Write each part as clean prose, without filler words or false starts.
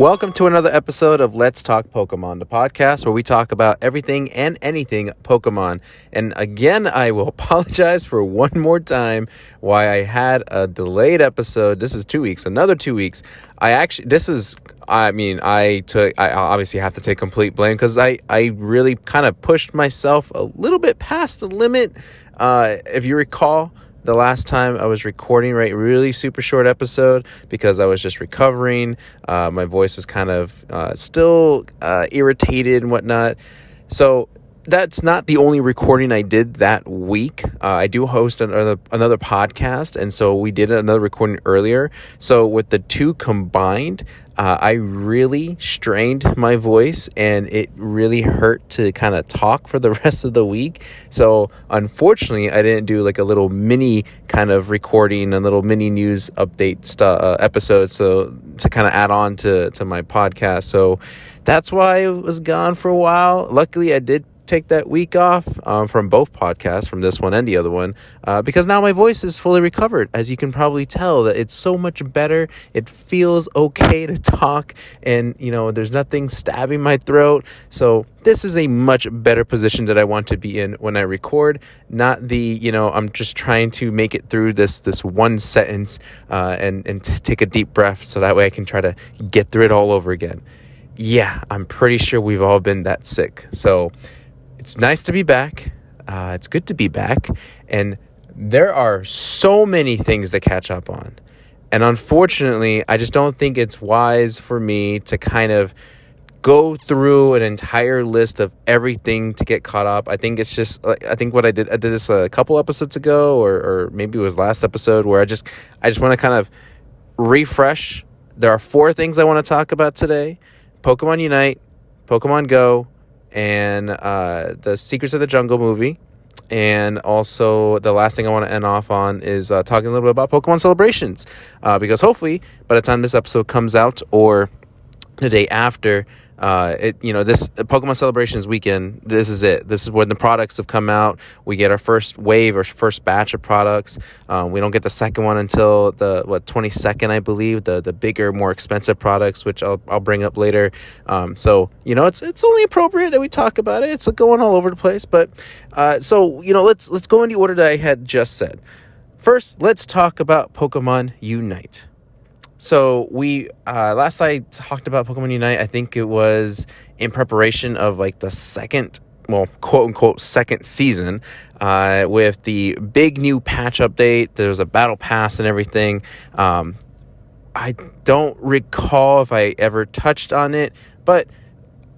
Welcome to another episode of Let's Talk Pokemon, the podcast where we talk about everything and anything Pokemon. And again, I will apologize for one more time why I had a delayed episode. This is 2 weeks, another 2 weeks. I obviously have to take complete blame because I really kind of pushed myself a little bit past the limit. If you recall, the last time I was recording, really super short episode because I was just recovering. My voice was kind of still irritated and whatnot. So that's not the only recording I did that week. I do host another podcast, and so we did another recording earlier. So with the two combined, I really strained my voice, and it really hurt to kind of talk for the rest of the week. So unfortunately, I didn't do like a little mini kind of recording, a little mini news update episode, so to kind of add on to my podcast. So that's why I was gone for a while. Luckily, I did take that week off from both podcasts, from this one and the other one, because now my voice is fully recovered. As you can probably tell, that it's so much better. It feels okay to talk, and there's nothing stabbing my throat. So this is a much better position that I want to be in when I record, not the I'm just trying to make it through this one sentence and take a deep breath so that way I can try to get through it all over again. Yeah, I'm pretty sure we've all been that sick. So it's nice to be back. It's good to be back. And there are so many things to catch up on. And unfortunately, I just don't think it's wise for me to kind of go through an entire list of everything to get caught up. I think it's just, I think what I did this a couple episodes ago, or maybe it was last episode, where I just want to kind of refresh. There are 4 things I want to talk about today: Pokemon Unite, Pokemon Go, and the Secrets of the Jungle movie. And also the last thing I want to end off on is talking a little bit about Pokemon Celebrations, because hopefully by the time this episode comes out, or the day after, this Pokemon Celebrations weekend, this is it. This is when the products have come out. We get our first wave or first batch of products. We don't get the second one until the 22nd, I believe, the bigger, more expensive products, which I'll bring up later. So it's only appropriate that we talk about it. It's going all over the place, but let's go in the order that I had just said. First, let's talk about Pokemon Unite. So we last I talked about Pokemon Unite, I think it was in preparation of like the second, quote unquote second season, with the big new patch update. There was a battle pass and everything. I don't recall if I ever touched on it, but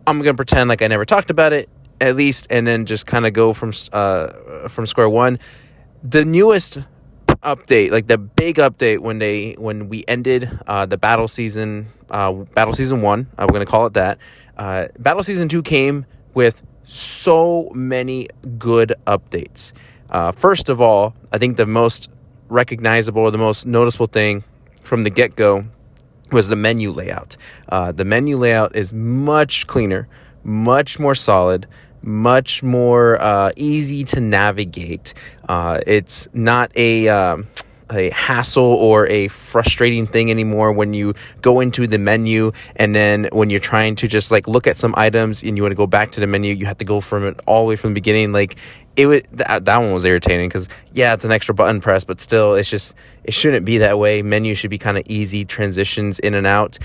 I'm gonna pretend like I never talked about it at least, and then just kind of go from square one. The newest update, like the big update when we ended the battle season 1, I'm going to call it that. Battle season 2 came with so many good updates. First of all, I think the most recognizable, or the most noticeable thing from the get-go was the menu layout. The menu layout is much cleaner, much more solid, much more easy to navigate. It's not a hassle or a frustrating thing anymore when you go into the menu, and then when you're trying to just like look at some items and you want to go back to the menu, you have to go from it all the way from the beginning. Like that one was irritating because it's an extra button press, but still it shouldn't be that way. Menu should be kind of easy transitions in and out.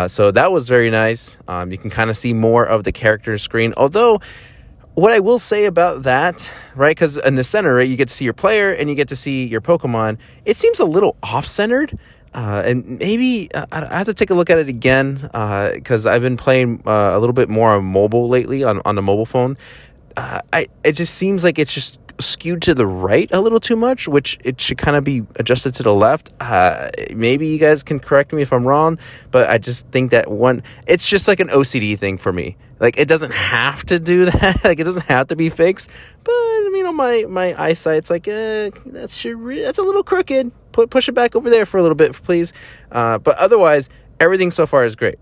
So that was very nice. You can kind of see more of the character screen, although what I will say about that, right, because in the center, right, you get to see your player and you get to see your Pokemon. It seems a little off-centered, and maybe I have to take a look at it again, because I've been playing a little bit more on mobile lately, on the mobile phone. It just seems like it's just skewed to the right a little too much, which it should kind of be adjusted to the left. Maybe you guys can correct me if I'm wrong, but I just think that it's just like an OCD thing for me. Like, it doesn't have to do that. Like, it doesn't have to be fixed. But my eyesight's like, that's a little crooked. Push it back over there for a little bit, please. But otherwise, everything so far is great.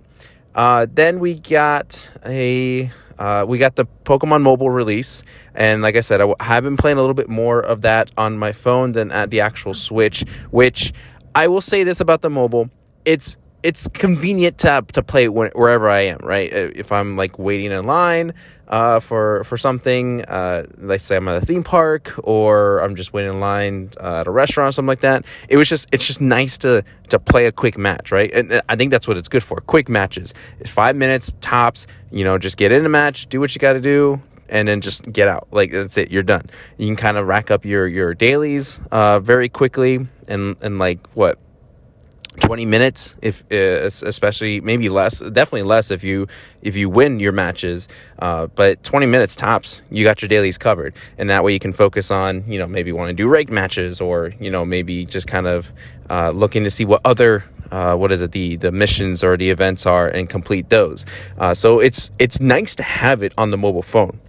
Then we got the Pokemon mobile release, and like I said, I have been playing a little bit more of that on my phone than at the actual Switch, which I will say this about the mobile: it's it's convenient to play wherever I am, right? If I'm like waiting in line for something, let's say I'm at a theme park, or I'm just waiting in line at a restaurant or something like that. It's just nice to play a quick match, right? And I think that's what it's good for. Quick matches. It's 5 minutes tops. Just get in a match, do what you got to do, and then just get out. Like, that's it. You're done. You can kind of rack up your dailies very quickly, and like what, 20 minutes, if especially, maybe less, definitely less if you win your matches, but 20 minutes tops, you got your dailies covered. And that way you can focus on, maybe want to do ranked matches, or maybe just kind of looking to see what other the missions or the events are, and complete those. So it's nice to have it on the mobile phone.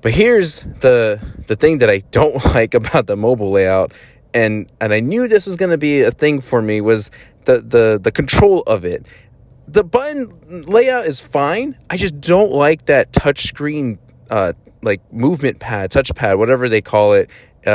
But here's the thing that I don't like about the mobile layout, and I knew this was going to be a thing for me, was the control of it. The button layout is fine. I just don't like that touchscreen, like movement pad, touch pad, whatever they call it,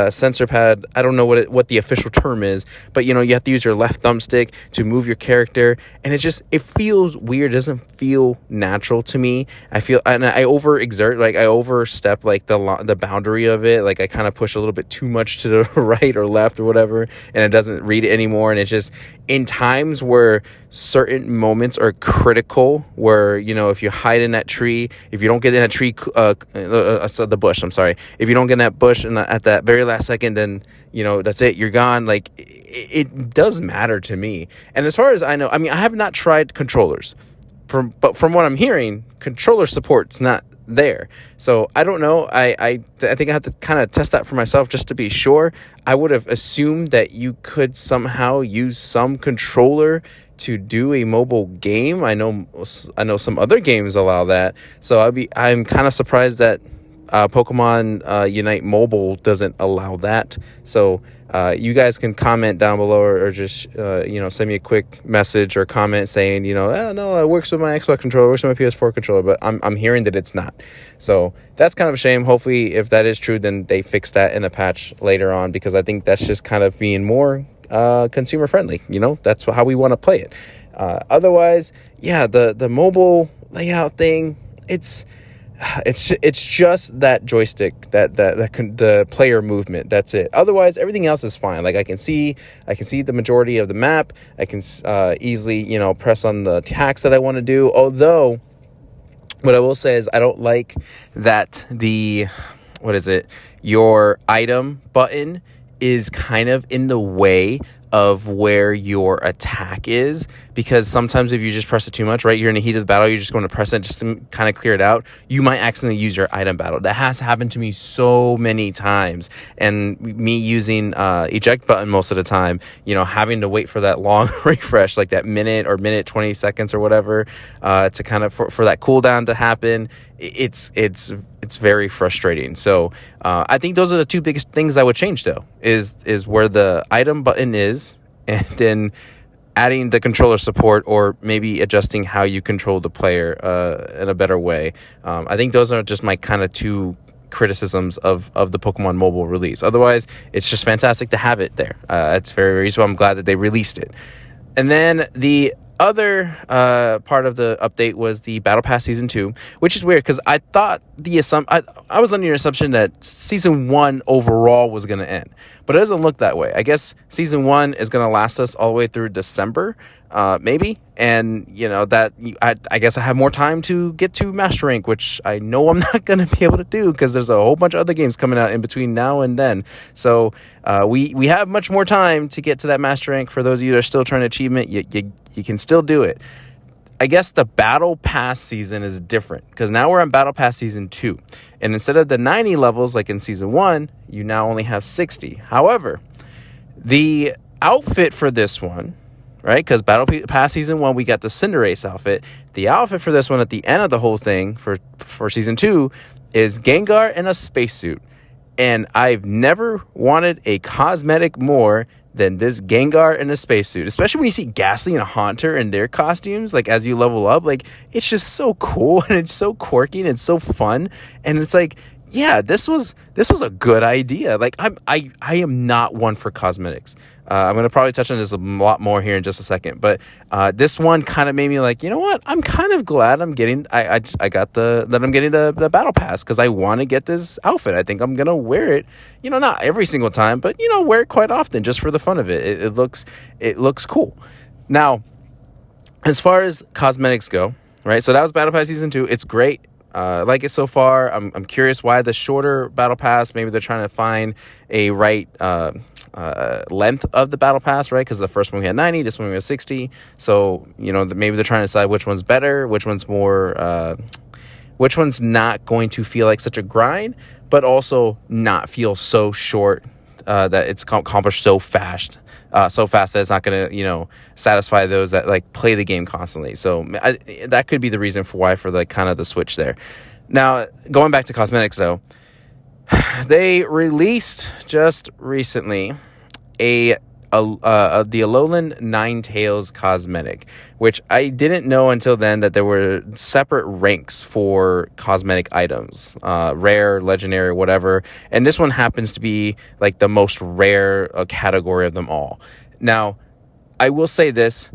sensor pad. I don't know what the official term is, but you have to use your left thumbstick to move your character, and it feels weird. It doesn't feel natural to me. I overexert, like I overstep like the boundary of it. Like I kind of push a little bit too much to the right or left or whatever, and it doesn't read it anymore. And it's just in times where certain moments are critical, where if you hide in that tree, if you don't get in that tree, the bush, I'm sorry, if you don't get in that bush at that very last second, then that's it, you're gone. Like it does matter to me. And as far as I know, I have not tried controllers, but from what I'm hearing, controller support's not there. So I don't know. I think I have to kind of test that for myself just to be sure. I would have assumed that you could somehow use some controller to do a mobile game. I know some other games allow that. So I'm kind of surprised that Pokemon Unite Mobile doesn't allow that. So you guys can comment down below, or just send me a quick message or comment saying no, it works with my Xbox controller, it works with my PS4 controller, but I'm hearing that it's not. So that's kind of a shame. Hopefully, if that is true, then they fix that in a patch later on, because I think that's just kind of being more consumer friendly. That's how we want to play it. Otherwise, yeah, the mobile layout thing, it's just that joystick, the player movement. That's it. Otherwise, everything else is fine. Like I can see the majority of the map. I can easily press on the attacks that I want to do. Although, what I will say is I don't like that your item button is kind of in the way of where your attack is, because sometimes if you just press it too much, right, you're in the heat of the battle, you're just going to press it just to kind of clear it out, you might accidentally use your item battle. That has happened to me so many times, and me using eject button most of the time, having to wait for that long refresh, like that minute or minute 20 seconds or whatever, to kind of for that cooldown to happen. It's very frustrating. So I think those are the two biggest things I would change, though, is where the item button is, and then adding the controller support, or maybe adjusting how you control the player in a better way. I think those are just my kind of two criticisms of the Pokemon mobile release. Otherwise, it's just fantastic to have it there. It's very, very useful. I'm glad that they released it. And then the other part of the update was the Battle Pass Season 2, which is weird because I thought I was under the assumption that Season 1 overall was going to end, but it doesn't look that way. I guess Season 1 is going to last us all the way through December, maybe, and I guess I have more time to get to Master Rank, which I know I'm not going to be able to do because there's a whole bunch of other games coming out in between now and then. So we have much more time to get to that Master Rank. For those of you that are still trying to achievement, you can still do it. I guess the Battle Pass season is different because now we're on Battle Pass Season 2. And instead of the 90 levels like in Season 1, you now only have 60. However, the outfit for this one, right, because Battle Pass Season 1, we got the Cinderace outfit. The outfit for this one at the end of the whole thing for Season 2 is Gengar in a spacesuit. And I've never wanted a cosmetic more than this Gengar in a spacesuit, especially when you see Ghastly and Haunter in their costumes, like as you level up. Like, it's just so cool, and it's so quirky, and it's so fun, and it's like, yeah, this was a good idea. Like I am not one for cosmetics. I'm gonna probably touch on this a lot more here in just a second, but this one kind of made me like, you know what? I'm kind of glad I'm getting I got I'm getting the battle pass because I want to get this outfit. I think I'm gonna wear it. You know, not every single time, but you know, wear it quite often just for the fun of it. It looks cool. Now, as far as cosmetics go, right? So that was Battle Pass Season 2. It's great. Like it so far. I'm curious why the shorter battle pass. Maybe they're trying to find a right length of the battle pass, right? Because the first one we had 90, this one we had 60. So you know, maybe they're trying to decide which one's better, which one's more, which one's not going to feel like such a grind, but also not feel so short that it's accomplished so fast. So fast that it's not going to, you know, satisfy those that like play the game constantly. So that could be the reason for why, for like kind of the switch there. Now, going back to cosmetics though, they released just recently the Alolan Ninetales cosmetic, which I didn't know until then that there were separate ranks for cosmetic items, rare, legendary, whatever. And this one happens to be like the most rare category of them all. Now, I will say this,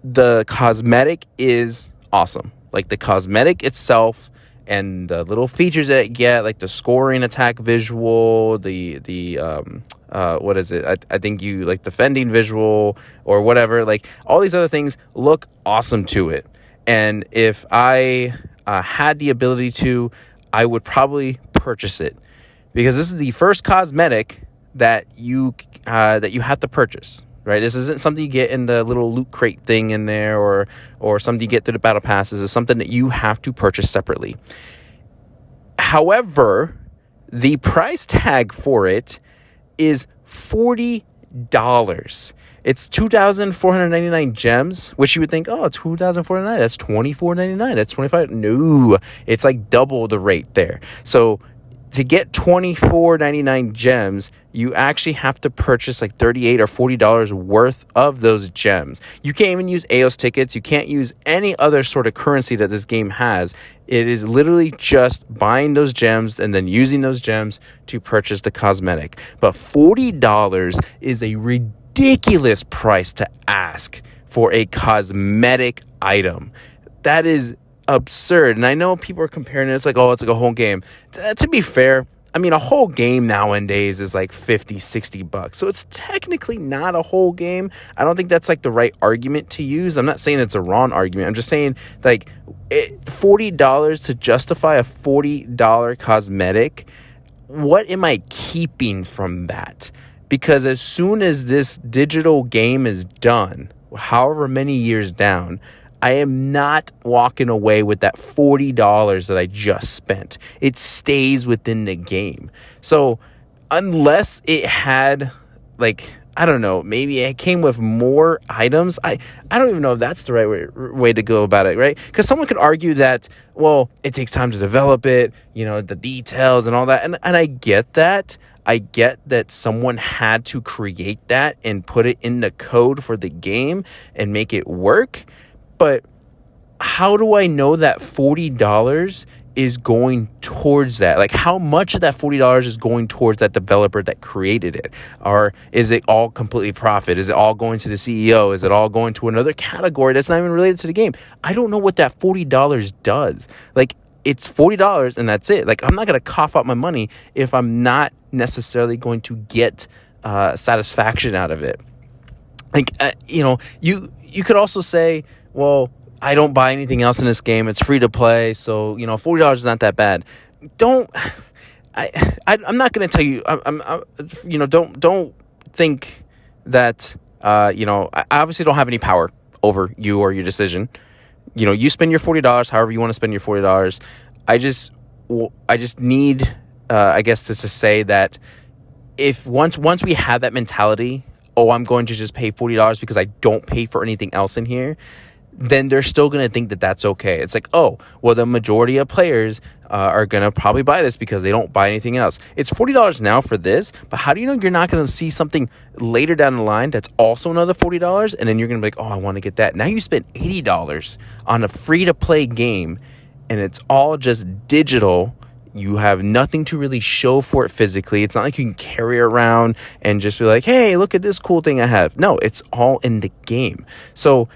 the cosmetic is awesome. Like the cosmetic itself and the little features that you get, like the scoring attack visual, what is it? I think you like the fending visual or whatever. Like all these other things look awesome to it. And if I had the ability to, I would probably purchase it because this is the first cosmetic that you have to purchase. Right, this isn't something you get in the little loot crate thing in there, or something you get through the battle passes. It's something that you have to purchase separately. However, the price tag for it is $40. It's 2,499 gems, which you would think, oh, 2,499, that's $24.99, that's $25. No, it's like double the rate there. So to get $24.99 gems, you actually have to purchase like $38 or $40 worth of those gems. You can't even use AOS tickets. You can't use any other sort of currency that this game has. It is literally just buying those gems and then using those gems to purchase the cosmetic. But $40 is a ridiculous price to ask for a cosmetic item. That is absurd. And I know people are comparing it. It's like, oh, it's like a whole game. To be fair, I mean, a whole game nowadays is like $50-$60. So it's technically not a whole game. I don't think that's like the right argument to use. I'm not saying it's a wrong argument. I'm just saying like $40 to justify a $40 cosmetic. What am I keeping from that? Because as soon as this digital game is done, however many years down, I am not walking away with that $40 that I just spent. It stays within the game. So unless it had, like, I don't know, maybe it came with more items. I don't even know if that's the right way to go about it, right? Because someone could argue that, well, it takes time to develop it, you know, the details and all that. And I get that. I get that someone had to create that and put it in the code for the game and make it work. But how do I know that $40 is going towards that? Like, how much of that $40 is going towards that developer that created it? Or is it all completely profit? Is it all going to the CEO? Is it all going to another category that's not even related to the game? I don't know what that $40 does. Like, it's $40 and that's it. Like, I'm not going to cough out my money if I'm not necessarily going to get satisfaction out of it. Like, you know, you could also say, well, I don't buy anything else in this game. It's free to play. So, you know, $40 is not that bad. I'm not going to tell you, you know, don't think that, you know, I obviously don't have any power over you or your decision. You know, you spend your $40, however you want to spend your $40. I just need, I guess, to say that if once we have that mentality, oh, I'm going to just pay $40 because I don't pay for anything else in here, then they're still going to think that that's okay. It's like, oh, well, the majority of players are going to probably buy this because they don't buy anything else. It's $40 now for this, but how do you know you're not going to see something later down the line that's also another $40, and then you're going to be like, oh, I want to get that. Now you spent $80 on a free-to-play game, and it's all just digital. You have nothing to really show for it physically. It's not like you can carry around and just be like, hey, look at this cool thing I have. No, it's all in the game. So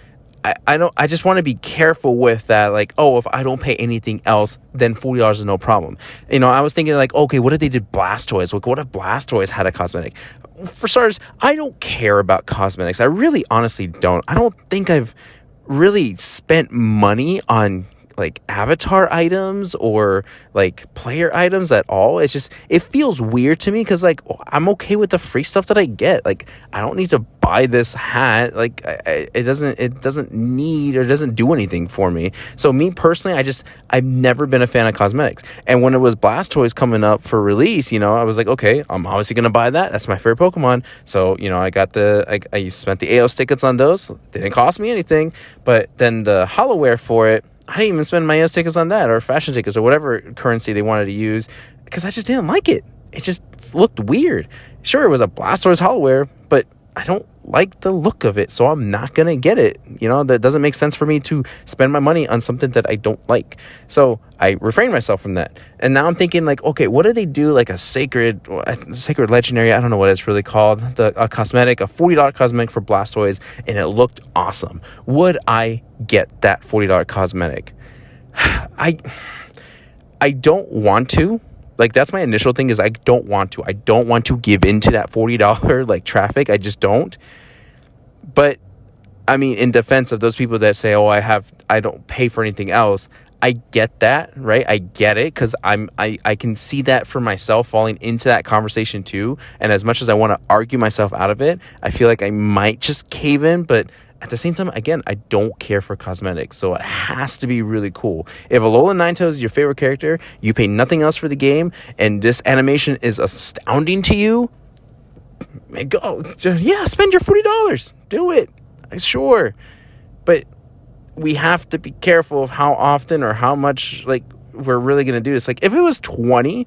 I just want to be careful with that. Like, oh, if I don't pay anything else, then $40 is no problem. I was thinking like, okay, what if they did Blastoise? Like, what if Blastoise had a cosmetic? For starters, I don't care about cosmetics. I really honestly don't. I don't think I've really spent money on like avatar items or like player items at all. It feels weird to me because like I'm okay with the free stuff that I get. Like I don't need to buy this hat. Like it doesn't need or doesn't do anything for me. So me personally, I've never been a fan of cosmetics. And when it was Blastoise coming up for release, I was like, okay, I'm obviously gonna buy that. That's my favorite Pokemon. So I got I spent the AO tickets on those. Didn't cost me anything. But then the Hollowware for it, I didn't even spend my EOS tickets on that or fashion tickets or whatever currency they wanted to use because I just didn't like it. It just looked weird. Sure, it was a Blastoise Hollowware, but I don't like the look of it, so I'm not going to get it. That doesn't make sense for me to spend my money on something that I don't like. So I refrained myself from that. And now I'm thinking like, okay, what if they do like a sacred legendary, I don't know what it's really called, a cosmetic, a $40 cosmetic for Blastoise, and it looked awesome. Would I get that $40 cosmetic? I don't want to. Like, that's my initial thing is I don't want to. I don't want to give into that $40 like traffic. I just don't. But I mean, in defense of those people that say, oh, I don't pay for anything else. I get that, right? I get it because I can see that for myself falling into that conversation too. And as much as I want to argue myself out of it, I feel like I might just cave in. But at the same time, again, I don't care for cosmetics, so it has to be really cool. If Alolan Ninetales is your favorite character, you pay nothing else for the game, and this animation is astounding to you, go, yeah, spend your $40. Do it. Sure. But we have to be careful of how often or how much like we're really going to do this. Like, if it was 20,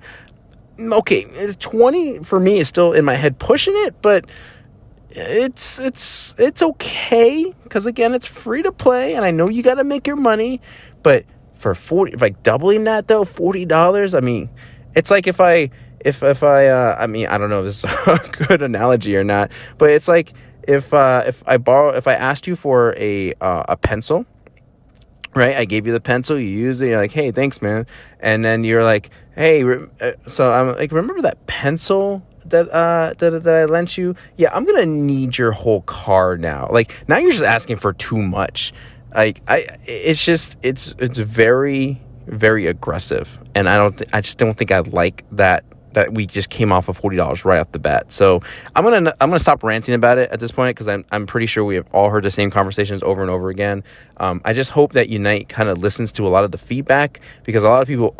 okay, 20 for me is still in my head pushing it, but it's okay because again, it's free to play and I know you got to make your money, but for 40, like doubling that though, $40, I mean, it's like if I mean, I don't know if this is a good analogy or not, but it's like if I asked you for a pencil, right? I gave you the pencil, you use it, you're like, hey, thanks, man. And then you're like, hey, so I'm like, remember that pencil that I lent you? Yeah, I'm gonna need your whole car now. Like, now you're just asking for too much. Like, it's very, very aggressive, and I just don't think I like that we just came off of $40 right off the bat. So I'm gonna stop ranting about it at this point because I'm pretty sure we have all heard the same conversations over and over again. I just hope that Unite kind of listens to a lot of the feedback because a lot of people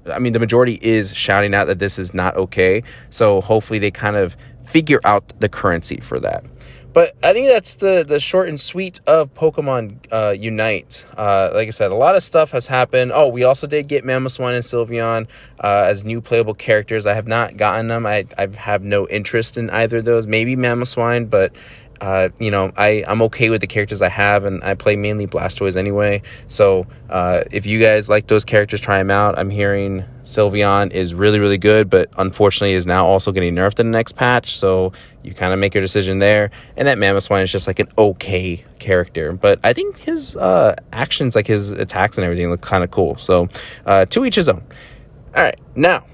the majority is shouting out that this is not okay. So hopefully they kind of figure out the currency for that. But I think that's the short and sweet of Pokemon Unite. Like I said, a lot of stuff has happened. Oh, we also did get Mamoswine and Sylveon as new playable characters. I have not gotten them. I have no interest in either of those. Maybe Mamoswine, but I'm okay with the characters I have, and I play mainly Blastoise anyway. So if you guys like those characters, try them out. I'm hearing Sylveon is really, really good, but unfortunately is now also getting nerfed in the next patch. So you kind of make your decision there. And that Mamoswine is just like an okay character, but I think his actions, like his attacks and everything, look kind of cool. So to each his own. All right, now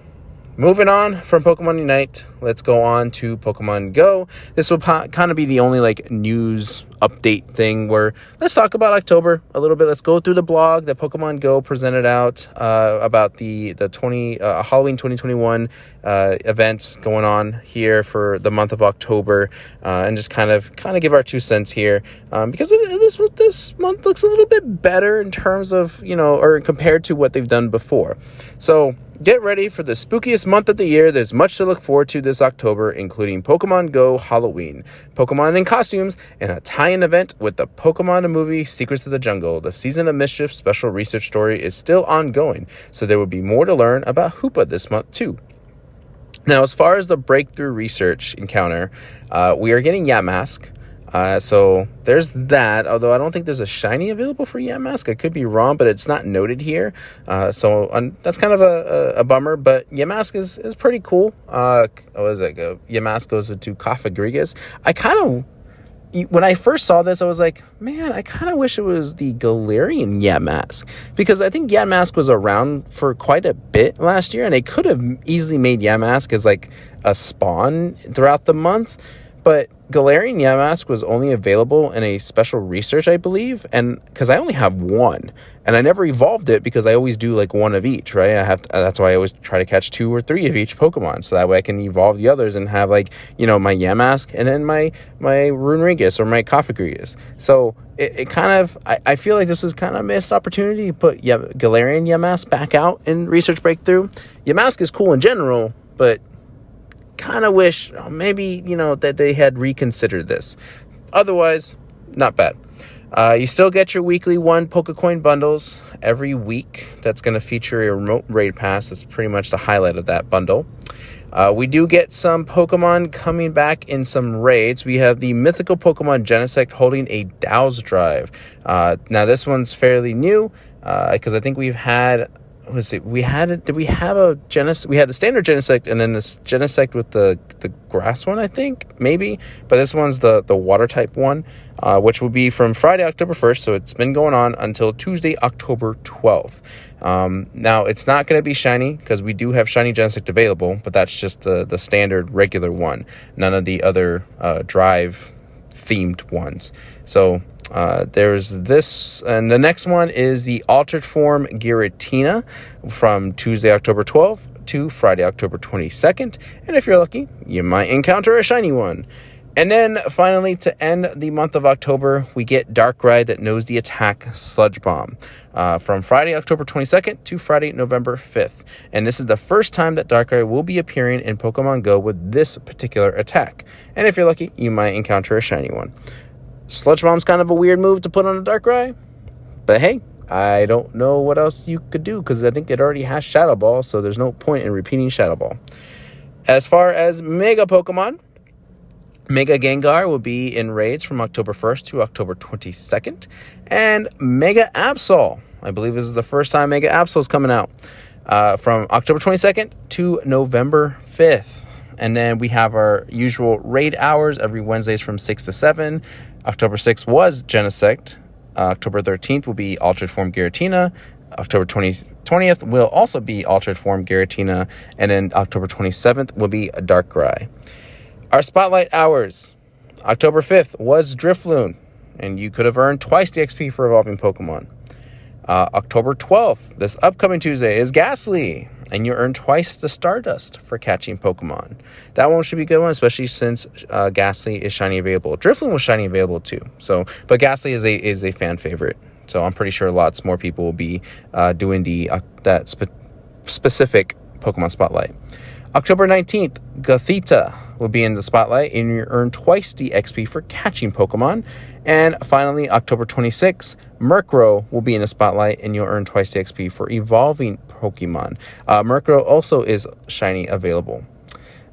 moving on from Pokemon Unite, let's go on to Pokemon Go. This will kind of be the only like news update thing where let's talk about October a little bit. Let's go through the blog that Pokemon Go presented out about the Halloween 2021 events going on here for the month of October, and just kind of give our 2 cents here because this month looks a little bit better in terms of or compared to what they've done before. So get ready for the spookiest month of the year. There's much to look forward to this October, including Pokemon Go Halloween, Pokemon in costumes, and a tie-in event with the Pokemon movie Secrets of the Jungle. The Season of Mischief special research story is still ongoing, so there will be more to learn about Hoopa this month too. Now, as far as the breakthrough research encounter, we are getting Yamask. So there's that, although I don't think there's a shiny available for Yamask. I could be wrong, but it's not noted here. That's kind of a bummer, but Yamask is pretty cool. Yamask goes into Cofagrigus. When I first saw this, I was like, man, I kind of wish it was the Galarian Yamask, because I think Yamask was around for quite a bit last year, and they could have easily made Yamask as like a spawn throughout the month. But Galarian Yamask was only available in a special research, I believe, and because I only have one, and I never evolved it because I always do like one of each, right? That's why I always try to catch 2 or 3 of each Pokemon, so that way I can evolve the others and have like, my Yamask and then my Runerigus or my Cofagrigus. So it kind of, I feel like this was kind of a missed opportunity to put Galarian Yamask back out in Research Breakthrough. Yamask is cool in general, but kind of wish maybe that they had reconsidered this. Otherwise, not bad. You still get your weekly 1 Pokecoin bundles every week. That's going to feature a remote raid pass. That's pretty much the highlight of that bundle. We do get some Pokemon coming back in some raids. We have the mythical Pokemon Genesect holding a Dow's Drive. Now this one's fairly new because I think we've had, we had the standard Genesect and then this Genesect with the grass one, I think, maybe. But this one's the water type one, which will be from Friday, October 1st. So it's been going on until Tuesday, October 12th. Now it's not going to be shiny because we do have shiny Genesect available, but that's just the standard regular one. None of the other drive themed ones. So there's this, and the next one is the Altered Form Giratina from Tuesday, October 12th to Friday, October 22nd. And if you're lucky, you might encounter a shiny one. And then finally, to end the month of October, we get Darkrai that knows the attack Sludge Bomb from Friday, October 22nd to Friday, November 5th. And this is the first time that Darkrai will be appearing in Pokemon Go with this particular attack. And if you're lucky, you might encounter a shiny one. Sludge Bomb's kind of a weird move to put on a Darkrai, but hey, I don't know what else you could do because I think it already has Shadow Ball, so there's no point in repeating Shadow Ball. As far as Mega Pokemon, Mega Gengar will be in raids from October 1st to October 22nd, and Mega Absol, I believe this is the first time Mega Absol is coming out, from October 22nd to November 5th. And then we have our usual raid hours every Wednesdays from 6 to 7. October 6th was Genesect. October 13th will be Altered Form Giratina. October 20th will also be Altered Form Giratina. And then October 27th will be a Darkrai. Our Spotlight hours. October 5th was Drifloon, and you could have earned twice the XP for evolving Pokemon. October 12th, this upcoming Tuesday, is Ghastly, and you earn twice the Stardust for catching Pokemon. That one should be a good one, especially since Ghastly is shiny available. Drifloon was shiny available too, but Ghastly is a fan favorite. So I'm pretty sure lots more people will be doing specific Pokemon Spotlight. October 19th, Gothita will be in the Spotlight, and you earn twice the XP for catching Pokemon. And finally, October 26th, Murkrow will be in the Spotlight, and you'll earn twice the XP for evolving Pokemon. Murkrow also is shiny available.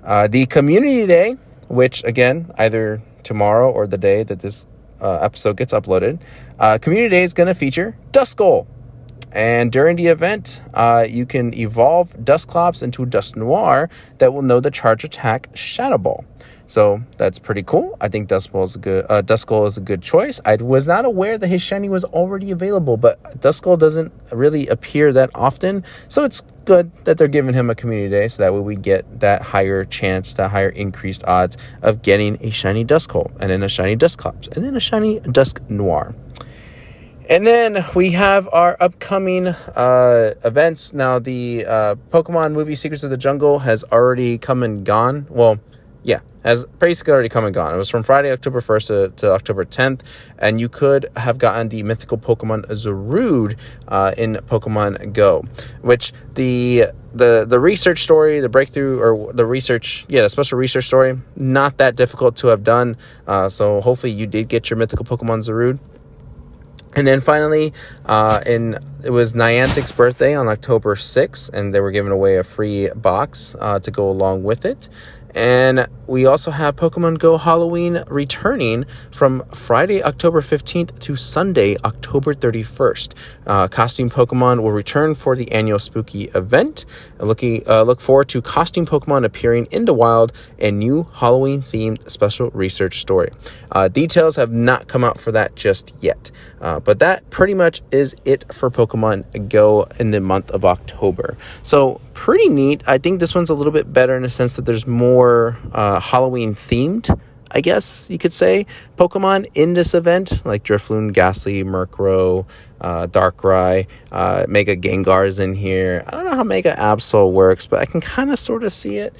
The Community Day, which again, either tomorrow or the day that this episode gets uploaded, Community Day is going to feature Duskull. And during the event, you can evolve Dusclops into Dusknoir that will know the charge attack Shadow Ball. So that's pretty cool. I think Duskull is a good choice. I was not aware that his shiny was already available, but Duskull doesn't really appear that often. So it's good that they're giving him a community day, so that way we get that higher chance, that higher increased odds of getting a shiny Duskull, and then a shiny Dusclops, and then a shiny Dusknoir. And then we have our upcoming events. Now, the Pokemon movie Secrets of the Jungle has already come and gone. Well, yeah, has basically already come and gone. It was from Friday, October 1st to October 10th. And you could have gotten the mythical Pokemon Zarude in Pokemon Go. Which the research story, the breakthrough, or the special research story, not that difficult to have done. So hopefully you did get your mythical Pokemon Zarude. And then finally, it was Niantic's birthday on October 6th, and they were giving away a free box to go along with it. And we also have Pokemon Go Halloween returning from Friday, October 15th to Sunday, October 31st. Costume Pokemon will return for the annual spooky event. Look forward to costume Pokemon appearing in the wild and new Halloween-themed special research story. Details have not come out for that just yet. But that pretty much is it for Pokemon Go in the month of October. So pretty neat. I think this one's a little bit better in the sense that there's more Halloween themed, I guess you could say, Pokemon in this event, like Drifloon, Ghastly, Murkrow, Darkrai, Mega Gengar's in here. I don't know how Mega Absol works, but I can kind of sort of see it.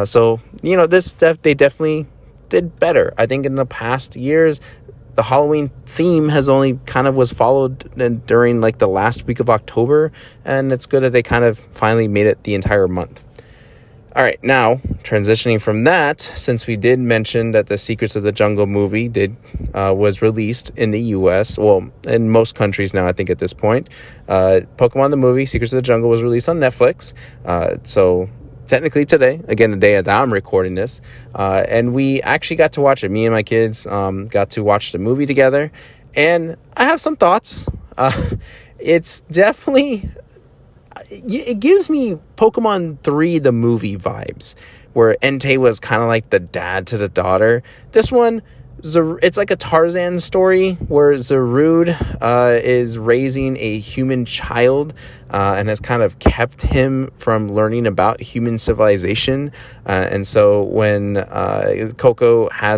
So, they definitely did better. I think in the past years, the Halloween theme has only kind of was followed during like the last week of October, and it's good that they kind of finally made it the entire month. All right, now transitioning from that, since we did mention that the Secrets of the Jungle movie was released in the U.S., well, in most countries now, I think at this point, Pokemon the movie Secrets of the Jungle was released on Netflix. So technically today, again, the day that I'm recording this, and we actually got to watch it. Me and my kids got to watch the movie together, and I have some thoughts. It's definitely, it gives me Pokemon 3 the movie vibes, where Entei was kind of like the dad to the daughter. This one, it's like a Tarzan story where Zarude is raising a human child and has kind of kept him from learning about human civilization. And so when Coco I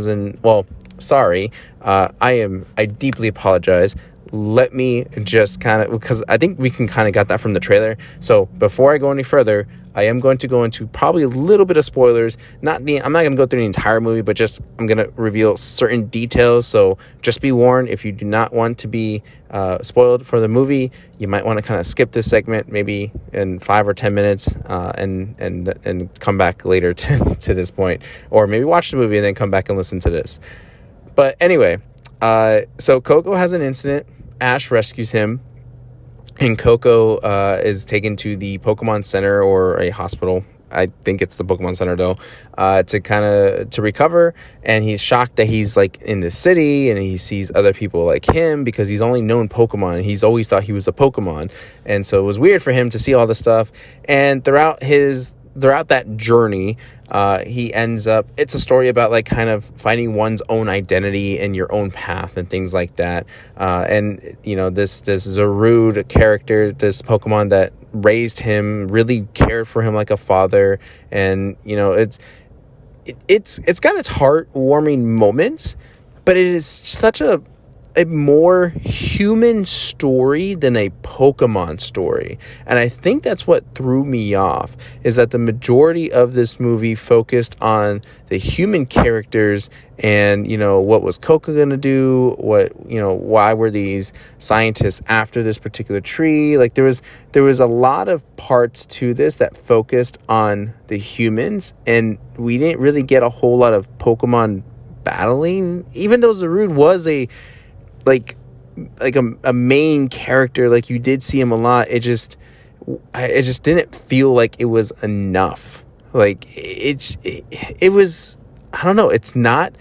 deeply apologize. Let me just kind of, because I think we can kind of got that from the trailer. So before I go any further, I am going to go into probably a little bit of spoilers. I'm not going to go through the entire movie, but just I'm going to reveal certain details. So just be warned, if you do not want to be spoiled for the movie, you might want to kind of skip this segment maybe in 5 or 10 minutes and come back later to this point, or maybe watch the movie and then come back and listen to this. But anyway, so Coco has an incident. Ash rescues him, and Coco is taken to the Pokemon Center or a hospital. I think it's the Pokemon Center though, to recover. And he's shocked that he's like in the city and he sees other people like him, because he's only known Pokemon. He's always thought he was a Pokemon, and so it was weird for him to see all this stuff. And throughout that journey, he ends up, it's a story about like kind of finding one's own identity and your own path and things like that. And this Zarude character, this Pokemon that raised him, really cared for him like a father. And it's got its heartwarming moments, but it is such a more human story than a Pokemon story. And I think that's what threw me off, is that the majority of this movie focused on the human characters and, what was Coco going to do? Why were these scientists after this particular tree? Like there was a lot of parts to this that focused on the humans, and we didn't really get a whole lot of Pokemon battling, even though Zarude was a main character. Like you did see him a lot. It just didn't feel like it was enough. Like it was, I don't know. It's not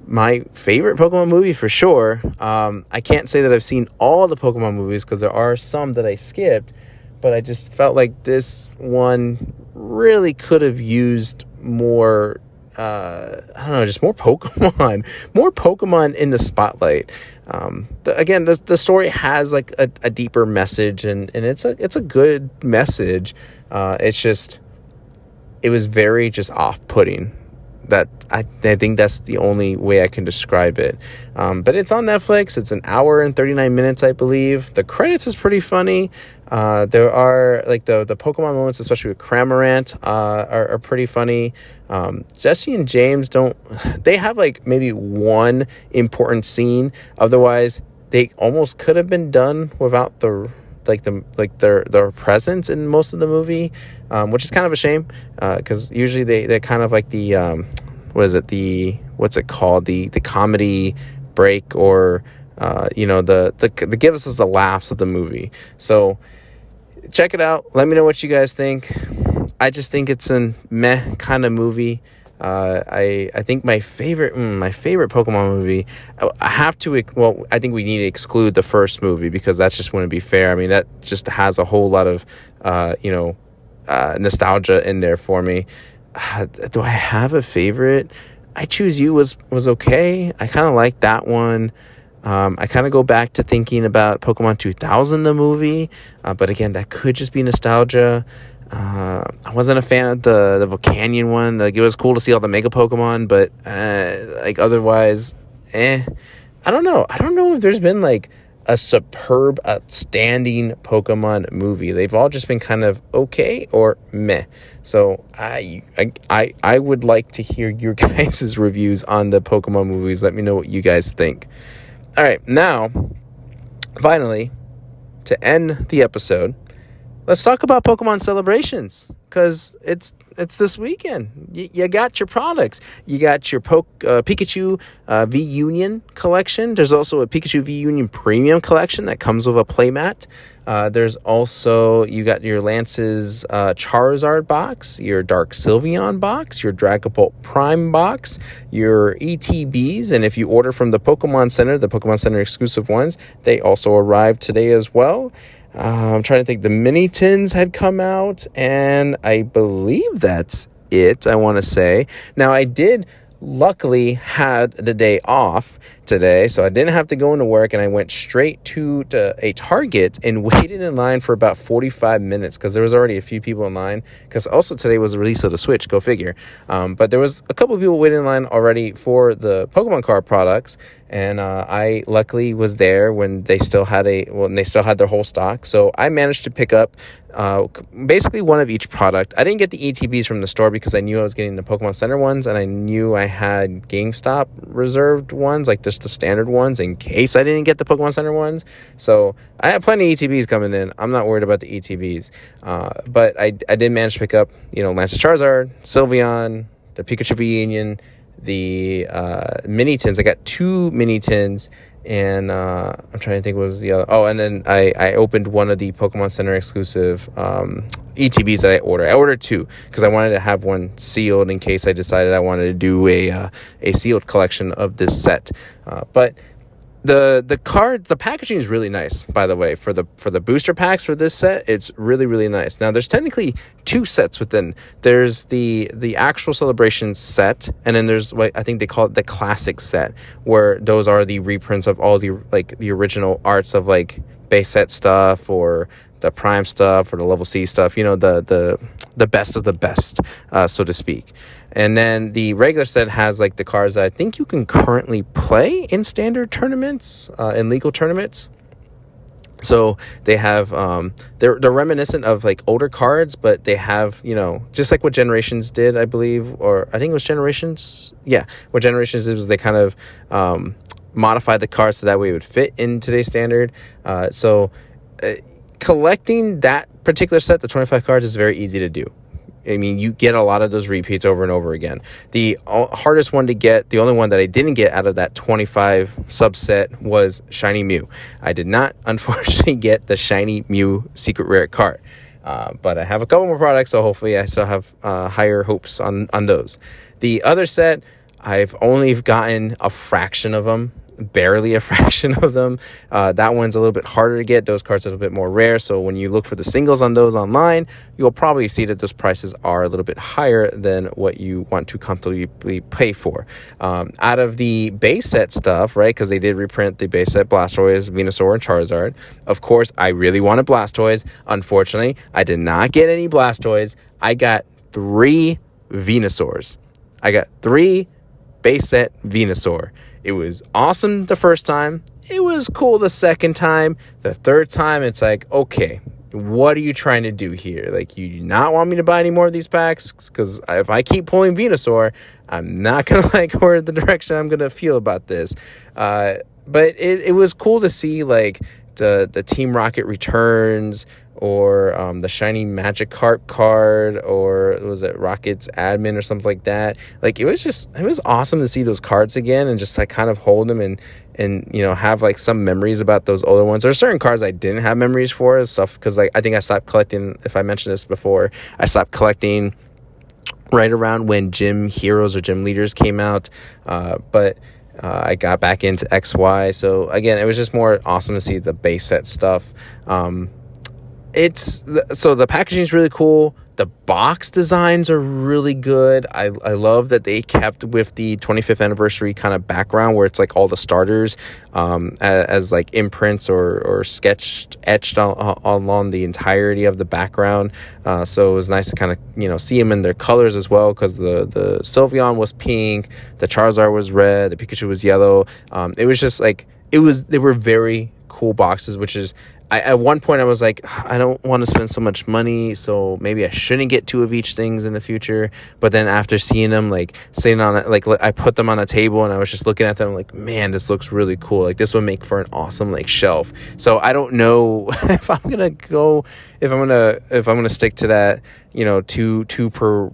my favorite Pokemon movie for sure. I can't say that I've seen all the Pokemon movies, because there are some that I skipped, but I just felt like this one really could have used more, just more Pokemon in the spotlight. The story has like a deeper message, and it's a good message. It was very just off-putting. That I think that's the only way I can describe it. But it's on Netflix. It's an hour and 39 minutes, I believe. The credits is pretty funny. There are like the Pokemon moments, especially with Cramorant, are pretty funny. Jesse and James they have like maybe one important scene. Otherwise, they almost could have been done without their presence in most of the movie, which is kind of a shame, because usually they're kind of like the what's it called, the comedy break, or the give us the laughs of the movie. So check it out. Let me know what you guys think. I just think it's a meh kind of movie. I think my favorite Pokemon movie, I have to, well, I think we need to exclude the first movie because that just wouldn't be fair. I mean, that just has a whole lot of nostalgia in there for me. Do I have a favorite? I Choose You was okay. I kind of like that one. I kind of go back to thinking about Pokemon 2000, the movie, but again, that could just be nostalgia. I wasn't a fan of the Volcanion one. Like, it was cool to see all the Mega Pokemon, but like, otherwise, I don't know. I don't know if there's been like a superb, outstanding Pokemon movie. They've all just been kind of okay or meh. So I would like to hear your guys' reviews on the Pokemon movies. Let me know what you guys think. All right, now, finally, to end the episode, let's talk about Pokemon Celebrations, because it's this weekend. You got your products. You got your Pikachu V Union collection. There's also a Pikachu V Union Premium collection that comes with a playmat. There's also, you got your Lance's Charizard box, your Dark Sylveon box, your Dragapult Prime box, your ETBs, and if you order from the Pokemon Center exclusive ones, they also arrived today as well. I'm trying to think. The mini tins had come out, and I believe that's it, I want to say. Now, I did luckily had the day off today, so I didn't have to go into work, and I went straight to a Target and waited in line for about 45 minutes because there was already a few people in line, because also today was the release of the Switch, go figure. But there was a couple of people waiting in line already for the Pokemon card products, and I luckily was there when they still had their whole stock. So I managed to pick up basically one of each product. I didn't get the ETBs from the store because I knew I was getting the Pokemon Center ones, and I knew I had GameStop reserved ones, like just the standard ones, in case I didn't get the Pokemon Center ones. So I have plenty of ETBs coming in. I'm not worried about the ETBs. But I did manage to pick up, Lance's Charizard, Sylveon, the Pikachu V Union, the mini tins. I got 2 mini tins, and I'm trying to think what was the other. Oh, and then I opened one of the Pokemon Center exclusive ETBs that I ordered. I ordered 2 because I wanted to have one sealed in case I decided I wanted to do a sealed collection of this set. But the packaging is really nice, by the way, for the booster packs for this set. It's really, really nice. Now, there's technically 2 sets within. There's the actual Celebration set, and then there's what I think they call it the classic set, where those are the reprints of all the original arts of like base set stuff, or the prime stuff, or the level C stuff, the best of the best, so to speak. And then the regular set has like the cards that I think you can currently play in standard tournaments, in legal tournaments. So they have, they're reminiscent of like older cards, but they have, just like what Generations did, I believe, or I think it was Generations. Yeah, what Generations did was they kind of modified the cards so that way it would fit in today's standard. Collecting that particular set, the 25 cards, is very easy to do. I mean, you get a lot of those repeats over and over again. The hardest one to get, the only one that I didn't get out of that 25 subset, was Shiny Mew. I did not, unfortunately, get the Shiny Mew secret rare card. But I have a couple more products, so hopefully I still have higher hopes on those. The other set, I've only gotten a fraction of them. Barely a fraction of them. That one's a little bit harder to get. Those cards are a little bit more rare, so when you look for the singles on those online, you'll probably see that those prices are a little bit higher than what you want to comfortably pay for. Out of the base set stuff, right, because they did reprint the base set Blastoise, Venusaur, and Charizard. Of course, I really wanted Blastoise. Unfortunately, I did not get any Blastoise. I got 3 Venusaurs. I got 3 base set Venusaur. It was awesome the first time. It was cool the second time. The third time, it's like, okay, what are you trying to do here? Like, you do not want me to buy any more of these packs? Because if I keep pulling Venusaur, I'm not going to like where the direction I'm going to feel about this. But it was cool to see, like, the Team Rocket returns, or the shiny Magikarp card, or was it Rocket's admin or something like that. Like, it was awesome to see those cards again, and just like kind of hold them and have like some memories about those older ones. There's certain cards I didn't have memories for, stuff, because like I think I stopped collecting, if I mentioned this before, I stopped collecting right around when Gym Heroes or Gym Leaders came out, but I got back into XY. So again, it was just more awesome to see the base set stuff. So the packaging is really cool. The box designs are really good. I love that they kept with the 25th anniversary kind of background where it's like all the starters as like imprints or etched along the entirety of the background. So it was nice to kind of, see them in their colors as well, because the Sylveon was pink, the Charizard was red, the Pikachu was yellow. It was just like, they were very cool boxes, which is, at one point I was like, I don't want to spend so much money, so maybe I shouldn't get 2 of each things in the future. But then after seeing them, like sitting on it, like I put them on a table and I was just looking at them like, man, this looks really cool. Like this would make for an awesome like shelf. So I don't know if I'm gonna stick to that, two per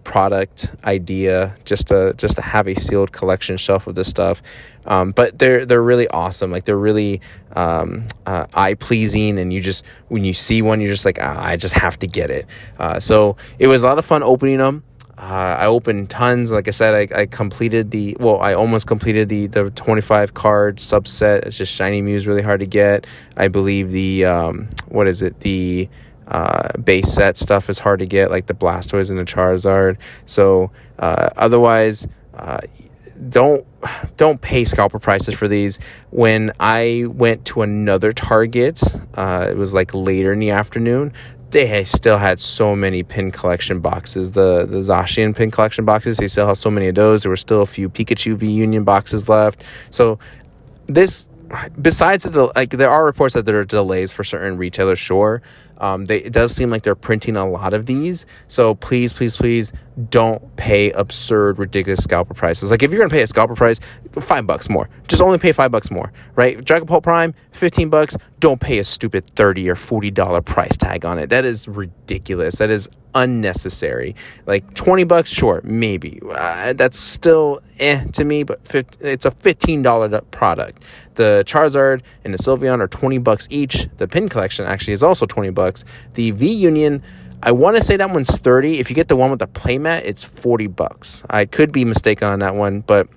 product idea, just to have a sealed collection shelf of this stuff. But they're really awesome. Like they're really eye pleasing, and when you see one, you're just like, I just have to get it. So it was a lot of fun opening them. I opened tons. Like I said, I almost completed the 25 card subset. It's just Shiny Mew is really hard to get. I believe the base set stuff is hard to get, like the Blastoise and the Charizard. So otherwise, don't pay scalper prices for these. When I went to another Target, it was like later in the afternoon, they still had so many pin collection boxes. The Zacian pin collection boxes, they still have so many of those. There were still a few Pikachu V Union boxes left. So this, besides there are reports that there are delays for certain retailers, sure. It does seem like they're printing a lot of these. So please don't pay absurd, ridiculous scalper prices. Like if you're going to pay a scalper price, $5 more. Just only pay $5 more, right? Dragon Ball Prime, $15. Don't pay a stupid $30 or $40 price tag on it. That is ridiculous. That is unnecessary. Like $20, sure, maybe. That's still to me, but it's a $15 product. The Charizard and the Sylveon are $20 each. The pin collection actually is also $20. The V Union, I want to say that one's $30. If you get the one with the playmat, it's $40. I could be mistaken on that one, but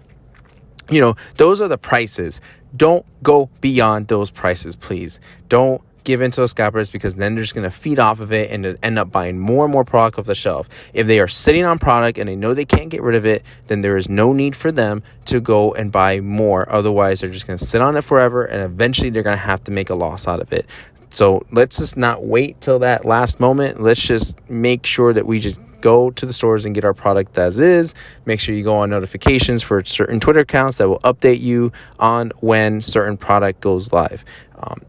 those are the prices. Don't go beyond those prices, please. Don't give into those scalpers, because then they're just going to feed off of it and end up buying more and more product off the shelf. If they are sitting on product and they know they can't get rid of it, then there is no need for them to go and buy more. Otherwise, they're just going to sit on it forever, and eventually they're going to have to make a loss out of it. So let's just not wait till that last moment. Let's just make sure that we just go to the stores and get our product as is. Make sure you go on notifications for certain Twitter accounts that will update you on when certain product goes live.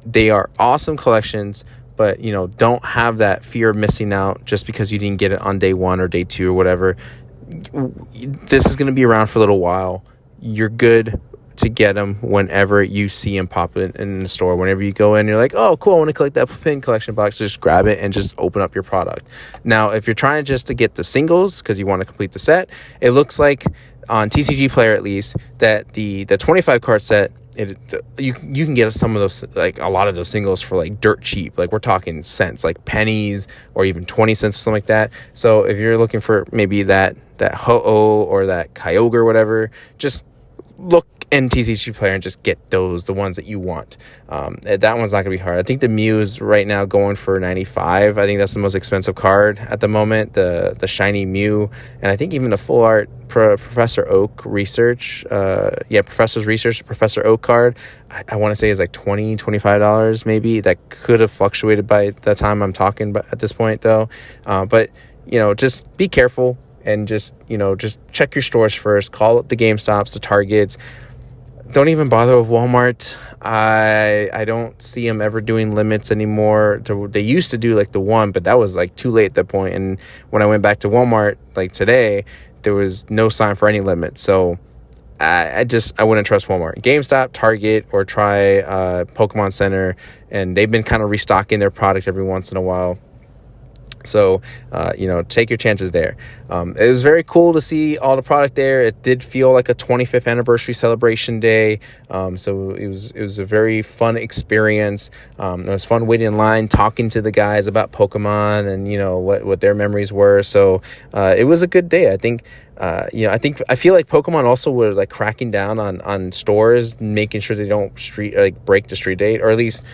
They are awesome collections, but don't have that fear of missing out just because you didn't get it on day 1 or day 2 or whatever. This is going to be around for a little while. You're good to get them whenever you see them pop in the store. Whenever you go in, you're like, oh, cool, I want to collect that pin collection box. Just grab it and just open up your product. Now, if you're trying just to get the singles because you want to complete the set, it looks like on TCG Player at least that the 25 card set, you can get some of those, like a lot of those singles for like dirt cheap. Like we're talking cents, like pennies or even 20 cents or something like that. So if you're looking for maybe that Ho-Oh or that Kyogre or whatever, just look in TCG Player and just get the ones that you want. That one's not gonna be hard. I think the Mew is right now going for $95. I think that's the most expensive card at the moment, the shiny Mew. And I think even the full art Professor Oak research, Professor's research Professor Oak card, I want to say is like $25 maybe. That could have fluctuated by the time I'm talking at this point though. But just be careful. And just check your stores first. Call up the GameStops, the Targets. Don't even bother with Walmart. I don't see them ever doing limits anymore. They used to do like the one, but that was like too late at that point. And when I went back to Walmart like today, there was no sign for any limit. So I wouldn't trust Walmart. GameStop, Target, or try Pokemon Center. And they've been kind of restocking their product every once in a while. So, take your chances there. It was very cool to see all the product there. It did feel like a 25th anniversary celebration day. So it was a very fun experience. It was fun waiting in line, talking to the guys about Pokemon and, what their memories were. So, it was a good day. I think, I feel like Pokemon also were like cracking down on stores, making sure they don't break the street date, or at least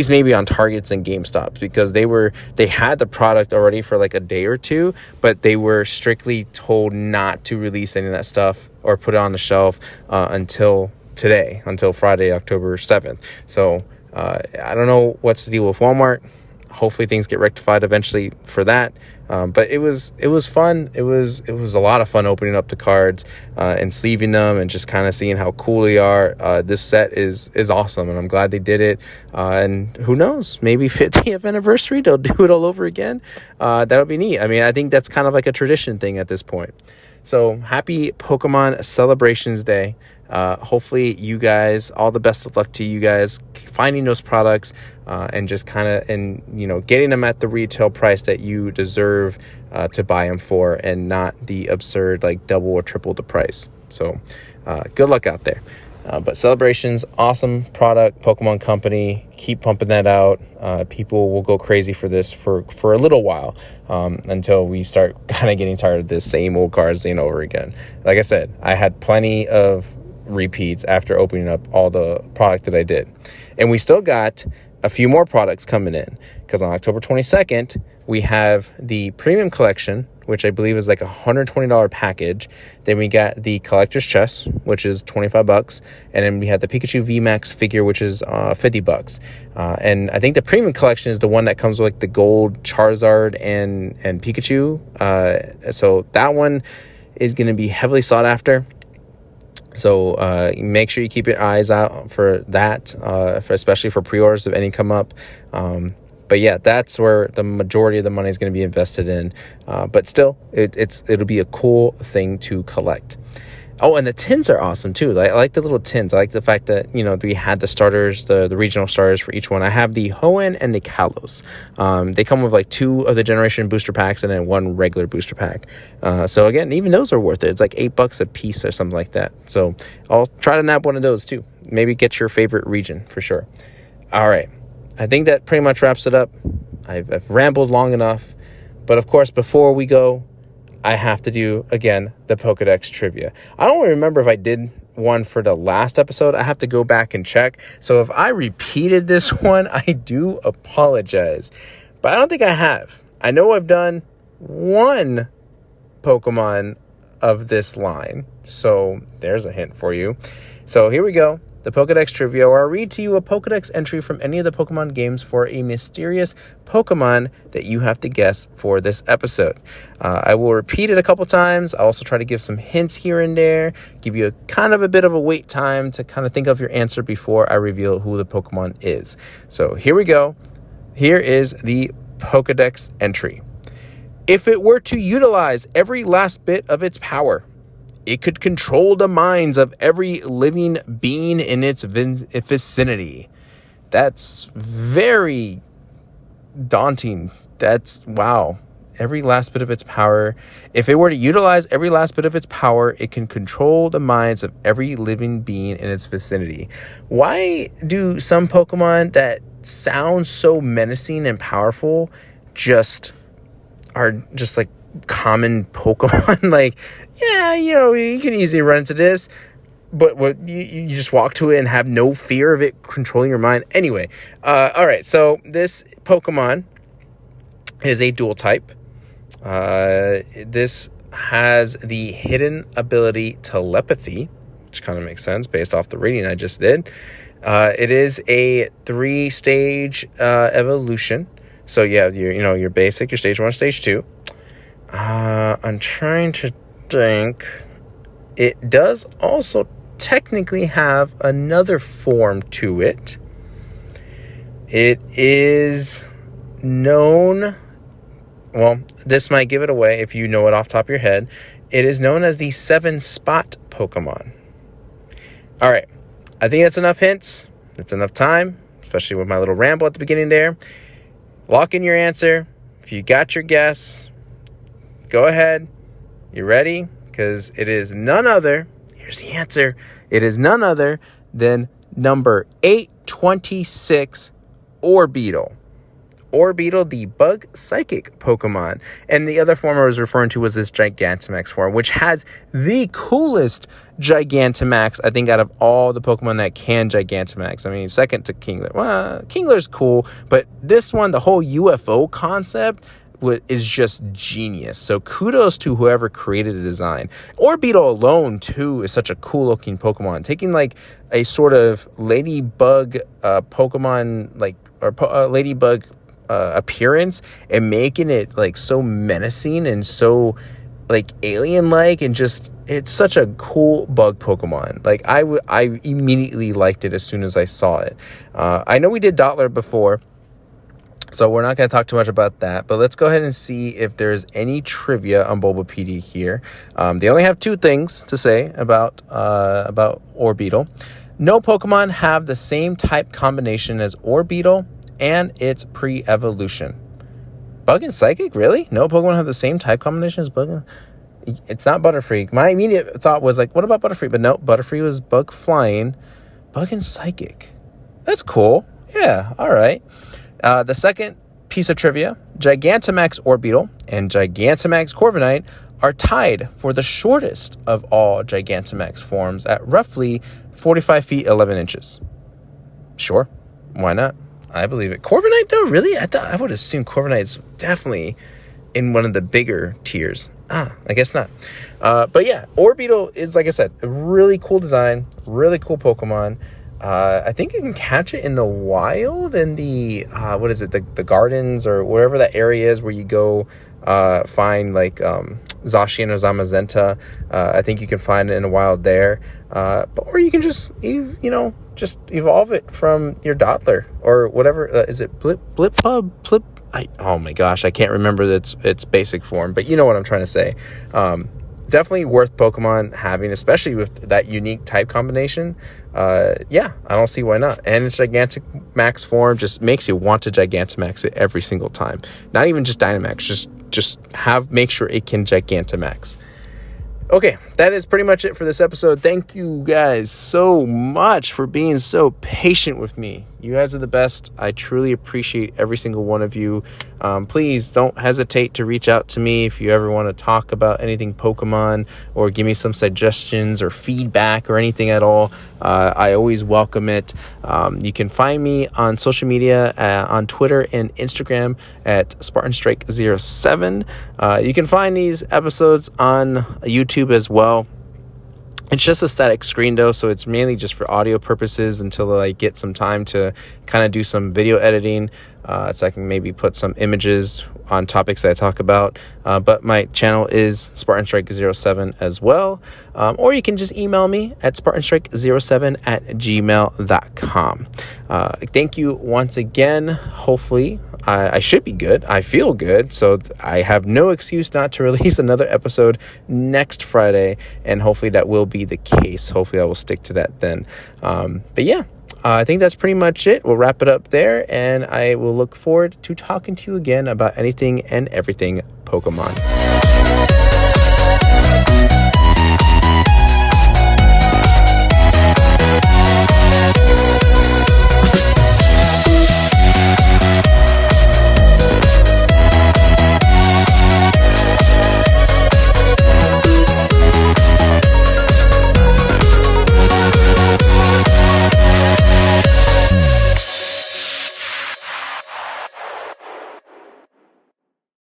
maybe on Targets and GameStops, because they had the product already for like a day or two, but they were strictly told not to release any of that stuff or put it on the shelf until Friday, October 7th. So I don't know what's the deal with Walmart. Hopefully things get rectified eventually for that. But it was fun. It was a lot of fun opening up the cards and sleeving them and just kind of seeing how cool they are. This set is awesome, and I'm glad they did it. And who knows, maybe 50th anniversary, they'll do it all over again. That'll be neat. I mean, I think that's kind of like a tradition thing at this point. So happy Pokemon Celebrations Day. Hopefully you guys, all the best of luck to you guys finding those products and just kind of getting them at the retail price that you deserve to buy them for, and not the absurd like double or triple the price. So good luck out there. But Celebrations, awesome product, Pokemon company. Keep pumping that out. People will go crazy for this for a little while until we start kind of getting tired of this same old cards over again. Like I said, I had plenty of repeats after opening up all the product that I did. And we still got a few more products coming in, because on October 22nd, we have the premium collection, which I believe is like a $120 package. Then we got the collector's chest, which is $25. And then we had the Pikachu VMAX figure, which is $50. And I think the premium collection is the one that comes with like the gold Charizard and Pikachu. So that one is going to be heavily sought after. So make sure you keep your eyes out for that, especially for pre-orders if any come up. But yeah, that's where the majority of the money is going to be invested in. But still, it'll be a cool thing to collect. Oh, and the tins are awesome too. I like the little tins. I like the fact that, we had the starters, the regional starters for each one. I have the Hoenn and the Kalos. They come with like 2 of the generation booster packs and then 1 regular booster pack. So again, even those are worth it. It's like $8 a piece or something like that. So I'll try to nab one of those too. Maybe get your favorite region for sure. All right. I think that pretty much wraps it up. I've rambled long enough. But of course, before we go, I have to do, again, the Pokedex Trivia. I don't remember if I did one for the last episode. I have to go back and check. So if I repeated this one, I do apologize. But I don't think I have. I know I've done 1 Pokemon of this line. So there's a hint for you. So here we go. The Pokedex Trivia, where I read to you a Pokedex entry from any of the Pokemon games for a mysterious Pokemon that you have to guess for this episode. I will repeat it a couple times. I'll also try to give some hints here and there, give you a bit of a wait time to kind of think of your answer before I reveal who the Pokemon is. So here we go. Here is the Pokedex entry. If it were to utilize every last bit of its power, it could control the minds of every living being in its vicinity. That's very daunting. Wow. Every last bit of its power. If it were to utilize every last bit of its power, it can control the minds of every living being in its vicinity. Why do some Pokemon that sound so menacing and powerful are just like common Pokemon? Like, yeah, you can easily run into this, but you just walk to it and have no fear of it controlling your mind. Anyway, all right, so this Pokemon is a dual type. This has the hidden ability Telepathy, which kind of makes sense based off the reading I just did. It is a 3-stage evolution. So yeah, your basic, your stage 1, stage 2. I'm trying to think. It does also technically have another form to it. It is known, well, this might give it away if you know it off the top of your head. It is known as the 7-spot Pokemon. All right, I think that's enough hints. That's enough time, especially with my little ramble at the beginning there. Lock in your answer. If you got your guess, go ahead. You ready? Because it is none other. Here's the answer. It is none other than number 826, Orbeetle. Orbeetle, the bug psychic Pokemon. And the other form I was referring to was this Gigantamax form, which has the coolest Gigantamax, I think, out of all the Pokemon that can Gigantamax. I mean, second to Kingler. Well, Kingler's cool, but this one, the whole UFO concept, is just genius. So kudos to whoever created the design. Orbeetle alone too is such a cool looking Pokemon. Taking like a sort of ladybug Pokemon, like, or ladybug appearance, and making it like so menacing and so like alien like, and just, it's such a cool bug Pokemon. Like I immediately liked it as soon as I saw it. I know we did Dottler before, so we're not going to talk too much about that, but let's go ahead and see if there's any trivia on Bulbapedia here. They only have 2 things to say about Orbeetle. No Pokemon have the same type combination as Orbeetle and its pre-evolution. Bug and Psychic? Really? No Pokemon have the same type combination as Bug? It's not Butterfree. My immediate thought was like, what about Butterfree? But no, Butterfree was Bug Flying. Bug and Psychic. That's cool. Yeah, all right. The second piece of trivia, Gigantamax Orbeetle and Gigantamax Corviknight are tied for the shortest of all Gigantamax forms at roughly 45 feet 11 inches. Sure, why not? I believe it. Corviknight though, really? I would assume Corviknight's definitely in one of the bigger tiers. I guess not. But yeah, Orbeetle is, like I said, a really cool design, really cool Pokemon. I think you can catch it in the wild, in the what is it, the gardens or wherever that area is where you go find like Zacian or Zamazenta. I think you can find it in the wild there, or you can just just evolve it from your Dottler or whatever. Is it Blipbub? Oh my gosh, I can't remember its basic form, but you know what I'm trying to say. Definitely worth Pokemon having, especially with that unique type combination. Yeah, I don't see why not. And its Gigantamax form just makes you want to Gigantamax it every single time. Not even just Dynamax, just make sure it can Gigantamax. Okay, that is pretty much it for this episode. Thank you guys so much for being so patient with me. You guys are the best. I truly appreciate every single one of you. Please don't hesitate to reach out to me if you ever want to talk about anything Pokemon or give me some suggestions or feedback or anything at all. I always welcome it. You can find me on social media on Twitter and Instagram at SpartanStrike07. You can find these episodes on YouTube as well. It's just a static screen though, so it's mainly just for audio purposes until I get some time to kind of do some video editing, so I can maybe put some images on topics that I talk about. But my channel is SpartanStrike07 as well. Or you can just email me at SpartanStrike07@gmail.com. Thank you once again. Hopefully, I should be good. I feel good. So I have no excuse not to release another episode next Friday. And hopefully that will be the case. Hopefully I will stick to that then. But yeah. I think that's pretty much it. We'll wrap it up there, and I will look forward to talking to you again about anything and everything Pokemon.